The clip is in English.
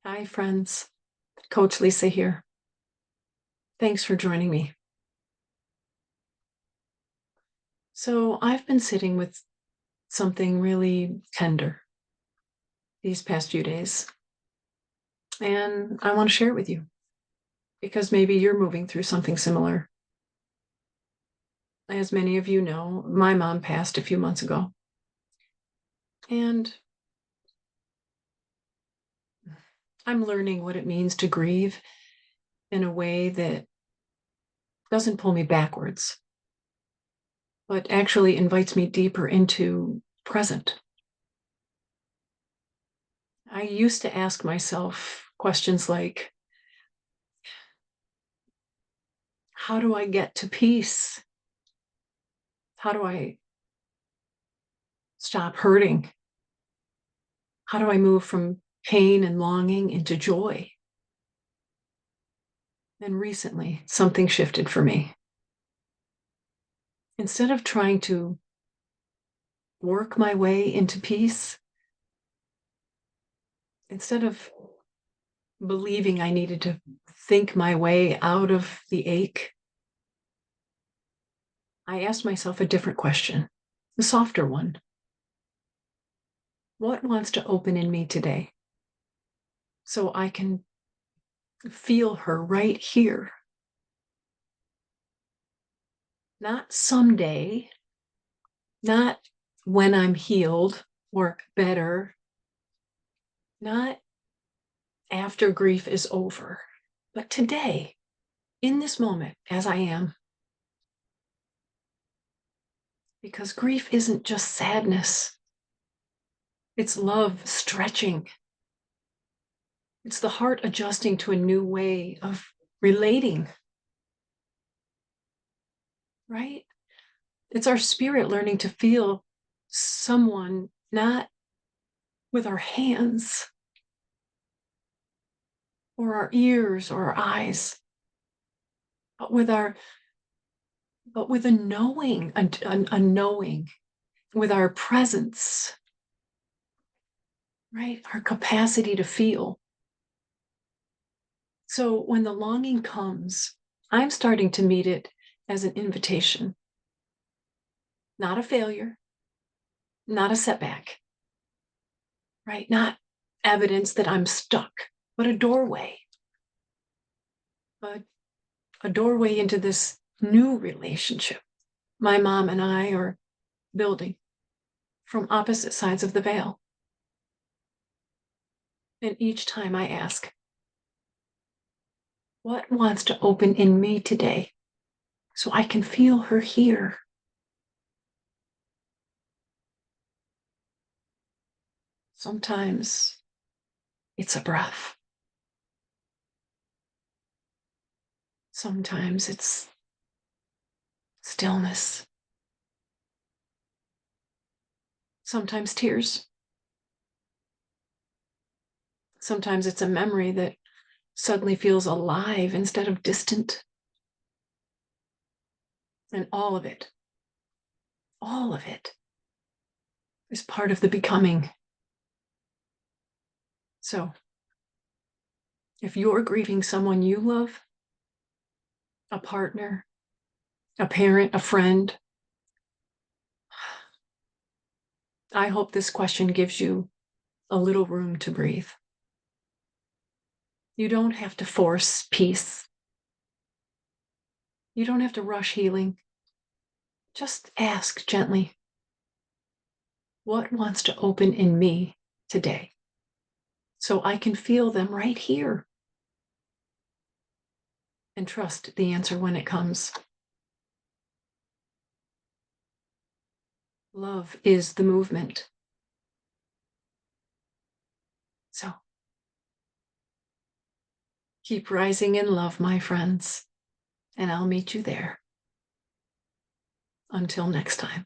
Hi, friends. Coach Lisa here. Thanks for joining me. So, I've been sitting with something really tender these past few days, and I want to share it with you because maybe you're moving through something similar. As many of you know, my mom passed a few months ago, and I'm learning what it means to grieve in a way that doesn't pull me backwards, but actually invites me deeper into present. I used to ask myself questions like, how do I get to peace? How do I stop hurting? How do I move from pain and longing into joy? And recently, something shifted for me. Instead of trying to work my way into peace, instead of believing I needed to think my way out of the ache, I asked myself a different question, a softer one. What wants to open in me today so I can feel her right here? Not someday, not when I'm healed or better, not after grief is over, but today, in this moment, as I am. Because grief isn't just sadness, it's love stretching, it's the heart adjusting to a new way of relating, right? It's our spirit learning to feel someone not with our hands or our ears or our eyes, but with our but with a knowing, a knowing, with our presence, right? Our capacity to feel. So when the longing comes, I'm starting to meet it as an invitation, not a failure, not a setback, right? Not evidence that I'm stuck, but a doorway, but a doorway into this new relationship my mom and I are building from opposite sides of the veil. And each time I ask, what wants to open in me today so I can feel her here? Sometimes it's a breath. Sometimes it's stillness. Sometimes tears. Sometimes it's a memory that suddenly feels alive instead of distant. And all of it is part of the becoming. So if you're grieving someone you love, a partner, a parent, a friend, I hope this question gives you a little room to breathe. You don't have to force peace. You don't have to rush healing. Just ask gently, what wants to open in me today so I can feel them right here? And trust the answer when it comes. Love is the movement. So keep rising in love, my friends, and I'll meet you there. Until next time.